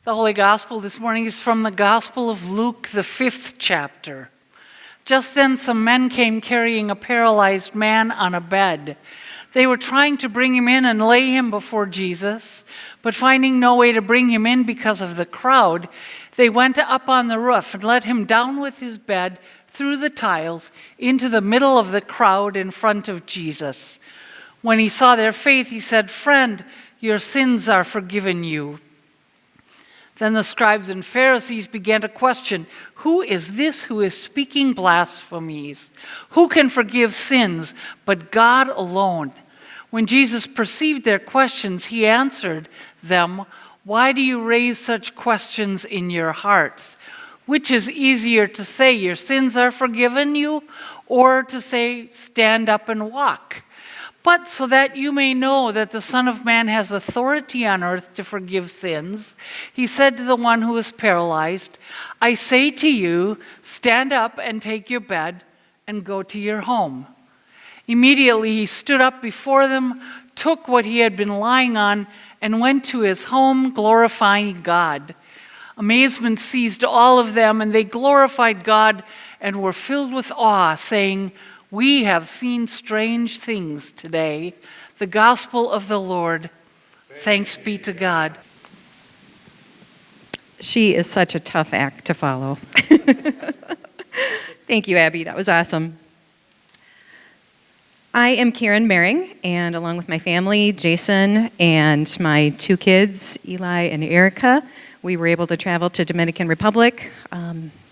The Holy Gospel this morning is from the Gospel of Luke, the 5th chapter. Just then some men came carrying a paralyzed man on a bed. They were trying to bring him in and lay him before Jesus, but finding no way to bring him in because of the crowd, they went up on the roof and let him down with his bed through the tiles into the middle of the crowd in front of Jesus. When he saw their faith, he said, "Friend, your sins are forgiven you." Then the scribes and Pharisees began to question, "Who is this who is speaking blasphemies? Who can forgive sins but God alone?" When Jesus perceived their questions, he answered them, "Why do you raise such questions in your hearts? Which is easier to say, 'Your sins are forgiven you,' or to say, 'Stand up and walk'? But so that you may know that the Son of Man has authority on earth to forgive sins," he said to the one who was paralyzed, "I say to you, stand up and take your bed and go to your home." Immediately he stood up before them, took what he had been lying on, and went to his home, glorifying God. Amazement seized all of them, and they glorified God and were filled with awe, saying, "We have seen strange things today." The gospel of the Lord. Thanks be to God. She is such a tough act to follow. Thank you, Abby. That was awesome. I am Karen Mering, and along with my family, Jason, and my two kids, Eli and Erica, we were able to travel to Dominican Republic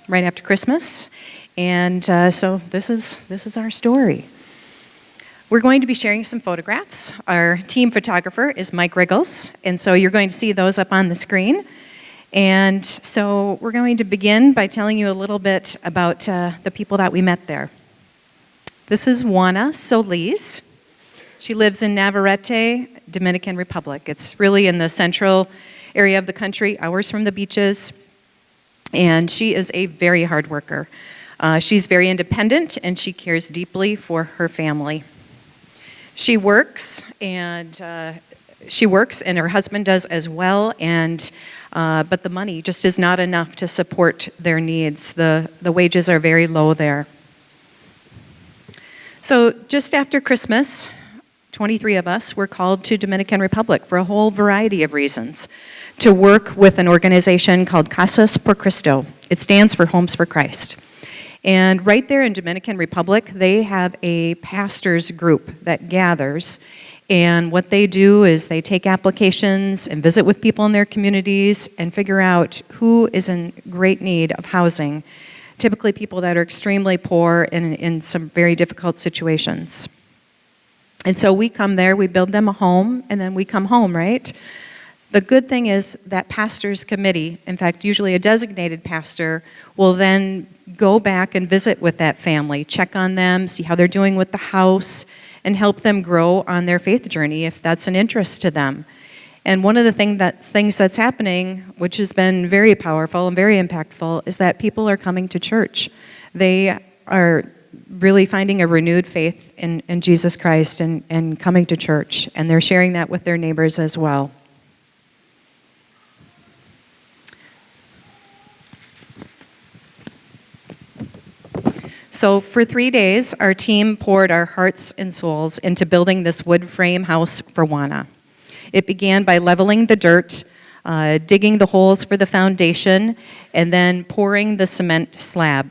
right after Christmas. And so this is our story. We're going to be sharing some photographs. Our team photographer is Mike Riggles, and so you're going to see those up on the screen. And so we're going to begin by telling you a little bit about the people that we met there. This is Juana Solis. She lives in Navarrete, Dominican Republic. It's really in the central area of the country, hours from the beaches. And she is a very hard worker. She's very independent, and she cares deeply for her family. She works, and her husband does as well. But the money just is not enough to support their needs. The wages are very low there. So just after Christmas, 23 of us were called to Dominican Republic for a whole variety of reasons to work with an organization called Casas por Cristo. It stands for Homes for Christ. And right there in Dominican Republic, they have a pastors group that gathers. And what they do is they take applications and visit with people in their communities and figure out who is in great need of housing, typically people that are extremely poor and in some very difficult situations. And so we come there, we build them a home, and then we come home, right? The good thing is that pastors committee, in fact, usually a designated pastor, will then go back and visit with that family, check on them, see how they're doing with the house, and help them grow on their faith journey if that's an interest to them. And one of the things that's happening, which has been very powerful and very impactful, is that people are coming to church. They are really finding a renewed faith in Jesus Christ and coming to church, and they're sharing that with their neighbors as well. So for 3 days, our team poured our hearts and souls into building this wood frame house for Juana. It began by leveling the dirt, digging the holes for the foundation, and then pouring the cement slab.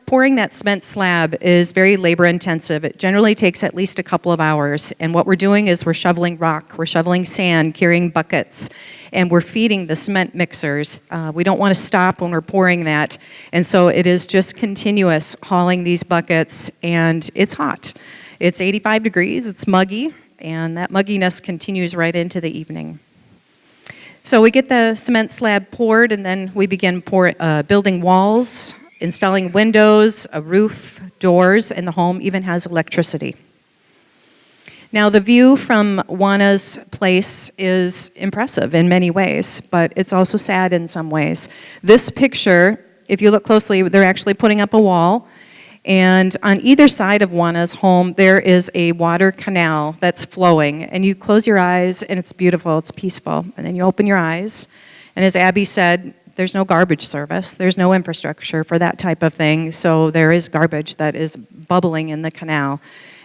Pouring that cement slab is very labor intensive. It generally takes at least a couple of hours. And what we're doing is we're shoveling rock, we're shoveling sand, carrying buckets, and we're feeding the cement mixers. We don't want to stop when we're pouring that. And so it is just continuous hauling these buckets, and it's hot. It's 85 degrees, it's muggy, and that mugginess continues right into the evening. So we get the cement slab poured, and then we begin building walls, installing windows, a roof, doors, and the home even has electricity. Now, the view from Juana's place is impressive in many ways, but it's also sad in some ways. This picture, if you look closely, they're actually putting up a wall, And on either side of Juana's home, there is a water canal that's flowing. And you close your eyes, and it's beautiful, it's peaceful. And then you open your eyes, and as Abby said, there's no garbage service. There's no infrastructure for that type of thing. So there is garbage that is bubbling in the canal,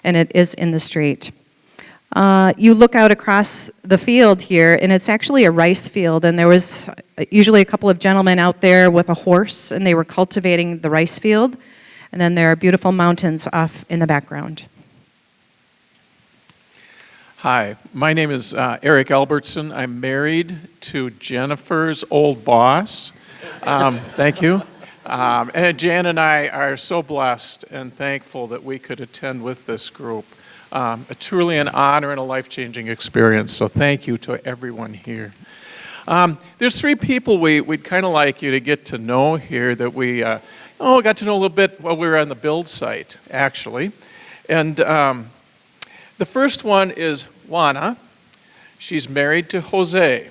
and it is in the street. You look out across the field here, and it's actually a rice field, and there was usually a couple of gentlemen out there with a horse, and they were cultivating the rice field. And then there are beautiful mountains off in the background. Hi, my name is Eric Albertson. I'm married to Jennifer's old boss. Thank you. And Jan and I are so blessed and thankful that we could attend with this group. Truly an honor and a life-changing experience, so thank you to everyone here. There's three people we'd kind of like you to get to know here that we got to know a little bit while we were on the build site, actually. And the first one is Juana. She's married to Jose.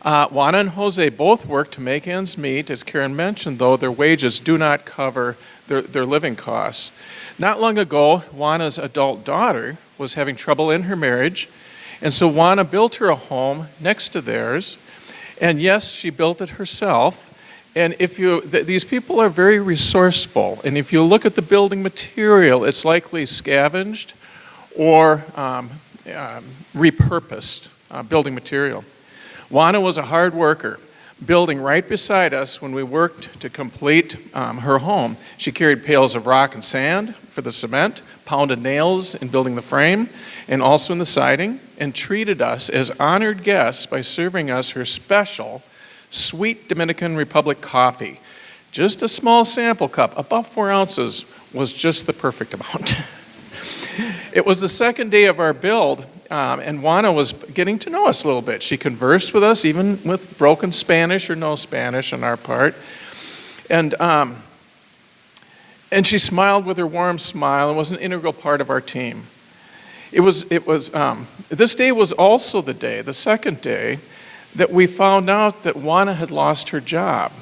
Juana and Jose both work to make ends meet. As Karen mentioned, though, their wages do not cover their living costs. Not long ago, Juana's adult daughter was having trouble in her marriage, and so Juana built her a home next to theirs. And yes, she built it herself. And these people are very resourceful, and if you look at the building material, it's likely scavenged or repurposed building material. Juana was a hard worker, building right beside us when we worked to complete her home. She carried pails of rock and sand for the cement, pounded nails in building the frame, and also in the siding, and treated us as honored guests by serving us her special sweet Dominican Republic coffee. Just a small sample cup, about 4 ounces, was just the perfect amount. It was the second day of our build, and Juana was getting to know us a little bit. She conversed with us, even with broken Spanish or no Spanish on our part. And she smiled with her warm smile and was an integral part of our team. This day was also the day, the second day, that we found out that Juana had lost her job.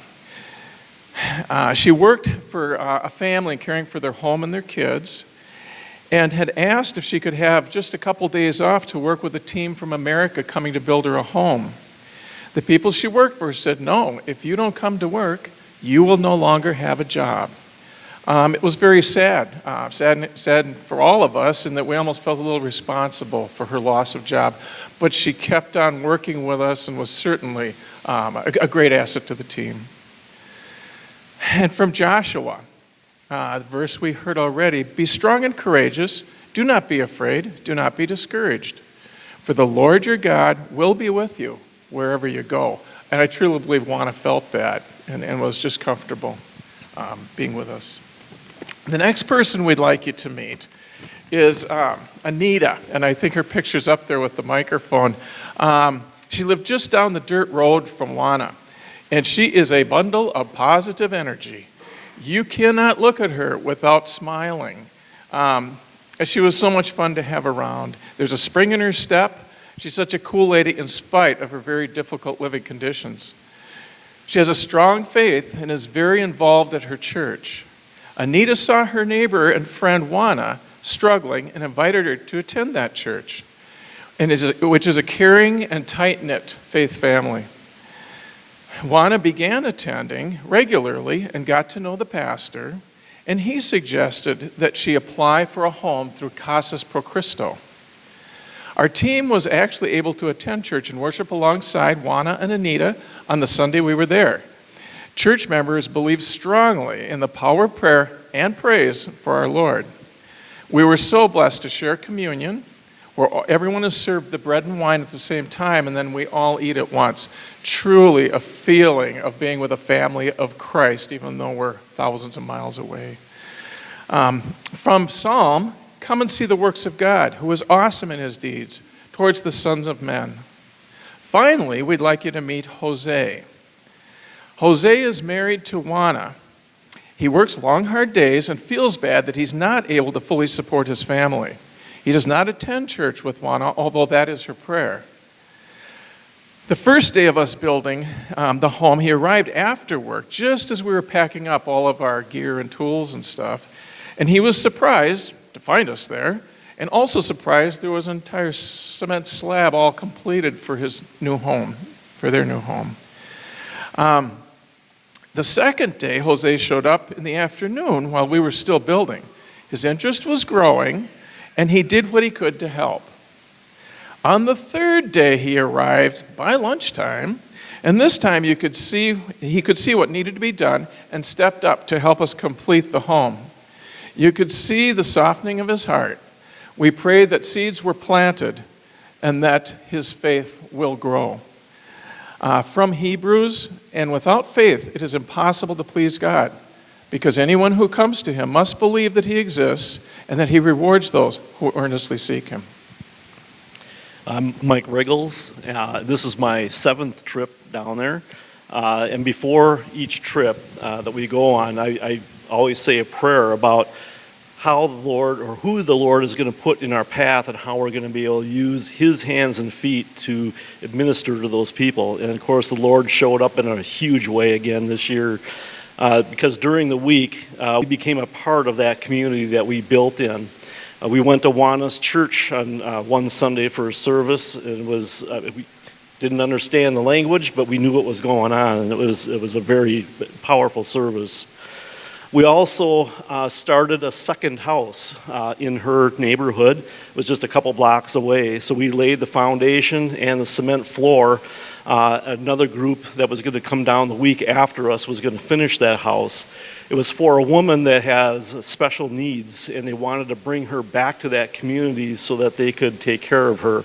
She worked for a family caring for their home and their kids, and had asked if she could have just a couple days off to work with a team from America coming to build her a home. The people she worked for said, no, if you don't come to work, you will no longer have a job. It was very sad for all of us, in that we almost felt a little responsible for her loss of job. But she kept on working with us and was certainly a great asset to the team. And from Joshua, the verse we heard already, be strong and courageous, do not be afraid, do not be discouraged. For the Lord your God will be with you wherever you go. And I truly believe Juana felt that and was just comfortable being with us. The next person we'd like you to meet is Anita, and I think her picture's up there with the microphone. She lived just down the dirt road from Juana, and she is a bundle of positive energy. You cannot look at her without smiling. She was so much fun to have around. There's a spring in her step. She's such a cool lady in spite of her very difficult living conditions. She has a strong faith and is very involved at her church. Anita saw her neighbor and friend Juana struggling and invited her to attend that church, which is a caring and tight-knit faith family. Juana began attending regularly and got to know the pastor, and he suggested that she apply for a home through Casas Pro Cristo. Our team was actually able to attend church and worship alongside Juana and Anita on the Sunday we were there. Church members believe strongly in the power of prayer and praise for our Lord. We were so blessed to share communion, where everyone is served the bread and wine at the same time, and then we all eat at once. Truly a feeling of being with a family of Christ, even though we're thousands of miles away. From Psalm, come and see the works of God, who is awesome in his deeds towards the sons of men. Finally, we'd like you to meet Jose. Jose is married to Juana. He works long, hard days and feels bad that he's not able to fully support his family. He does not attend church with Juana, although that is her prayer. The first day of us building the home, he arrived after work, just as we were packing up all of our gear and tools and stuff. And he was surprised to find us there, and also surprised there was an entire cement slab all completed for his new home, for their new home. The second day, Jose showed up in the afternoon while we were still building. His interest was growing, and he did what he could to help. On the third day, he arrived by lunchtime, and this time he could see what needed to be done and stepped up to help us complete the home. You could see the softening of his heart. We prayed that seeds were planted and that his faith will grow. From Hebrews, and without faith it is impossible to please God, because anyone who comes to him must believe that he exists and that he rewards those who earnestly seek him. I'm Mike Riggles. This is my 7th trip down there. And before each trip that we go on, I always say a prayer about how the Lord, or who the Lord is going to put in our path, and how we're going to be able to use his hands and feet to administer to those people. And of course, the Lord showed up in a huge way again this year, because during the week, we became a part of that community that we built in. We went to Juana's church on one Sunday for a service. It was we didn't understand the language, but we knew what was going on, and it was a very powerful service. We also started a second house in her neighborhood. It was just a couple blocks away. So we laid the foundation and the cement floor. Another group that was going to come down the week after us was going to finish that house. It was for a woman that has special needs, and they wanted to bring her back to that community so that they could take care of her.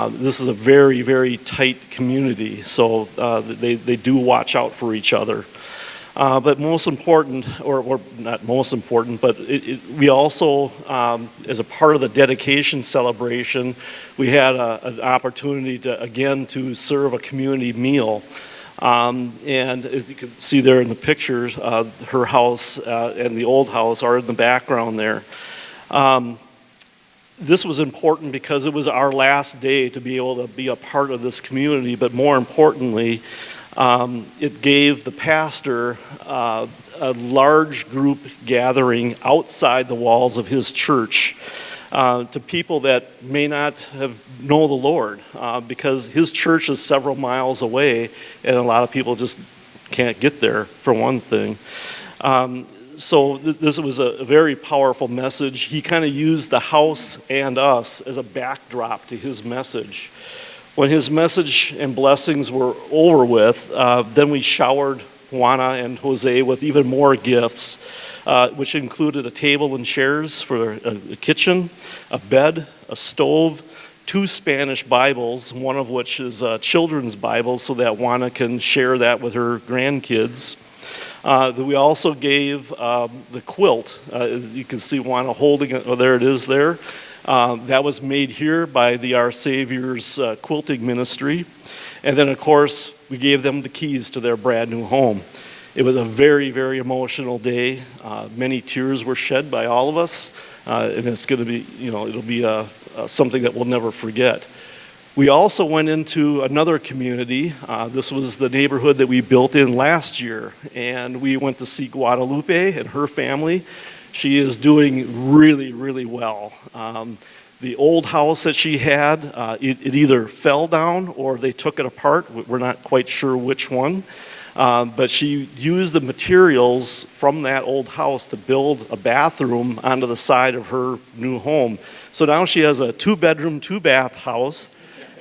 This is a very, very tight community, so they do watch out for each other. But most important, or not most important, but we also, as a part of the dedication celebration, we had an opportunity to serve a community meal. And as you can see there in the pictures, her house and the old house are in the background there. This was important because it was our last day to be able to be a part of this community, but more importantly, it gave the pastor a large group gathering outside the walls of his church to people that may not know the Lord, because his church is several miles away, and a lot of people just can't get there, for one thing. So this was a very powerful message. He kind of used the house and us as a backdrop to his message. When his message and blessings were over with, then we showered Juana and Jose with even more gifts, which included a table and chairs for a kitchen, a bed, a stove, 2 Spanish Bibles, one of which is a children's Bible so that Juana can share that with her grandkids. We also gave the quilt. You can see Juana holding it. Oh, there it is there. That was made here by Our Saviour's quilting ministry. And then, of course, we gave them the keys to their brand new home. It was a very, very emotional day. Many tears were shed by all of us. And it's going to be, it'll be something that we'll never forget. We also went into another community. This was the neighborhood that we built in last year. And we went to see Guadalupe and her family. She is doing really, really well. The old house that she had, it either fell down or they took it apart. We're not quite sure which one. But she used the materials from that old house to build a bathroom onto the side of her new home. So now she has a 2-bedroom, 2-bath house.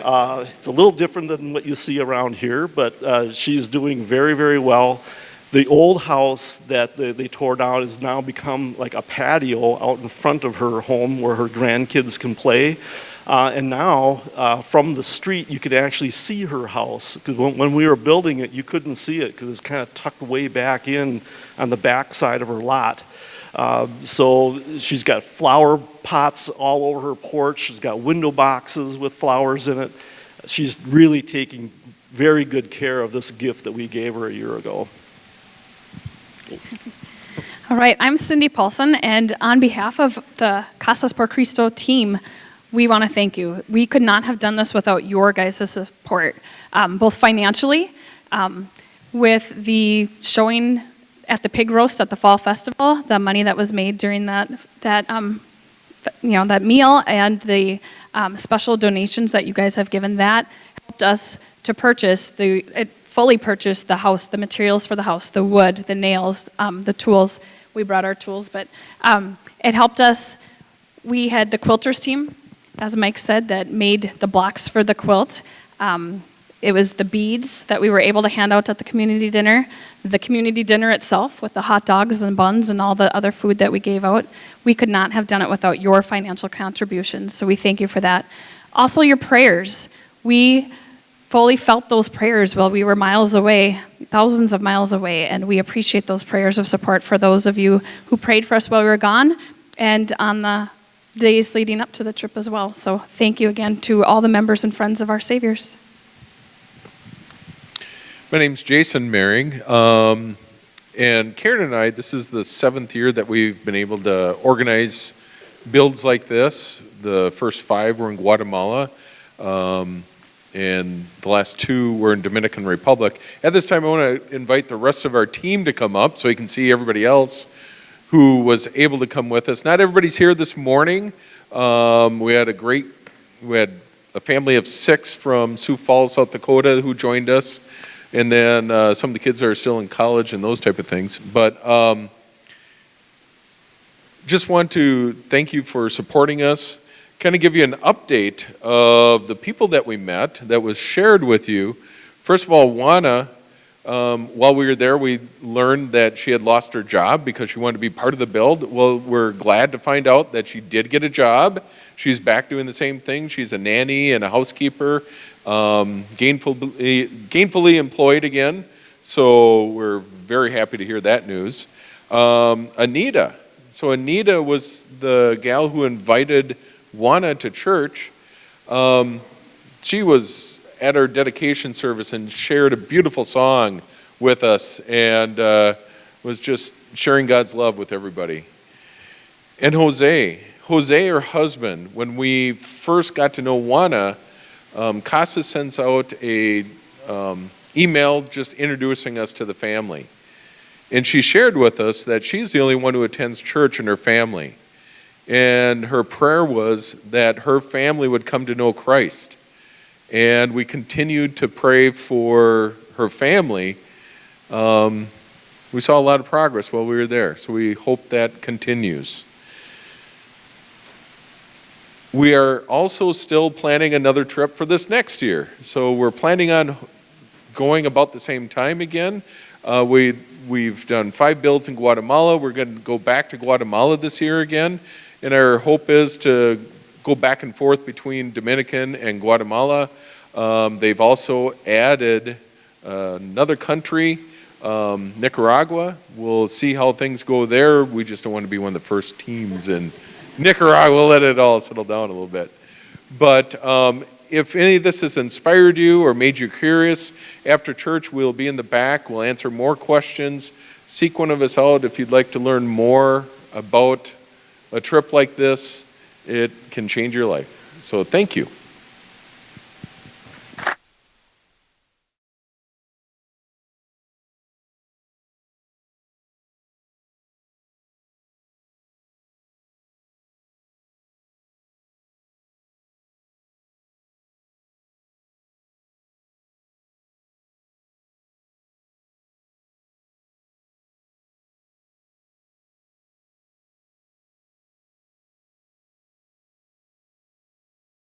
It's a little different than what you see around here, but she's doing very, very well. The old house that they tore down has now become like a patio out in front of her home where her grandkids can play. And now, from the street, you could actually see her house. Because when we were building it, you couldn't see it because it's kind of tucked way back in on the back side of her lot. So she's got flower pots all over her porch. She's got window boxes with flowers in it. She's really taking very good care of this gift that we gave her a year ago. All right, I'm Cindy Paulson, and on behalf of the Casas por Cristo team, we want to thank you. We could not have done this without your guys' support, both financially, with the showing at the pig roast at the fall festival, the money that was made during that meal and the special donations that you guys have given, that helped us to fully purchase the house, the materials for the house, the wood, the nails, the tools. We brought our tools, but it helped us. We had the quilters team, as Mike said, that made the blocks for the quilt. It was the beads that we were able to hand out at the community dinner itself with the hot dogs and buns and all the other food that we gave out. We could not have done it without your financial contributions, so we thank you for that. Also, your prayers. We fully felt those prayers while we were miles away, thousands of miles away, and we appreciate those prayers of support for those of you who prayed for us while we were gone and on the days leading up to the trip as well. So thank you again to all the members and friends of our Saviors. My name's Jason Mering, and Karen and I, this is the 7th year that we've been able to organize builds like this. The first 5 were in Guatemala, and the last 2 were in Dominican Republic. At this time, I want to invite the rest of our team to come up so you can see everybody else who was able to come with us. Not everybody's here this morning. We had a family of 6 from Sioux Falls, South Dakota, who joined us. And then some of the kids are still in college and those type of things. But just want to thank you for supporting us. Kind of give you an update of the people that we met that was shared with you. First of all, Juana, while we were there, we learned that she had lost her job because she wanted to be part of the build. Well, we're glad to find out that she did get a job. She's back doing the same thing. She's a nanny and a housekeeper. Gainfully employed again, so we're very happy to hear that news. Anita was the gal who invited Juana to church. She was at our dedication service and shared a beautiful song with us and was just sharing God's love with everybody. And Jose, her husband, when we first got to know Juana, Casa sends out a email just introducing us to the family. And she shared with us that she's the only one who attends church in her family. And her prayer was that her family would come to know Christ. And we continued to pray for her family. We saw a lot of progress while we were there, so we hope that continues. We are also still planning another trip for this next year. So we're planning on going about the same time again. We've done 5 builds in Guatemala. We're going to go back to Guatemala this year again. And our hope is to go back and forth between Dominican and Guatemala. They've also added another country, Nicaragua. We'll see how things go there. We just don't want to be one of the first teams in Nicaragua. We'll let it all settle down a little bit. But if any of this has inspired you or made you curious, after church we'll be in the back. We'll answer more questions. Seek one of us out if you'd like to learn more about a trip like this. It can change your life. So thank you.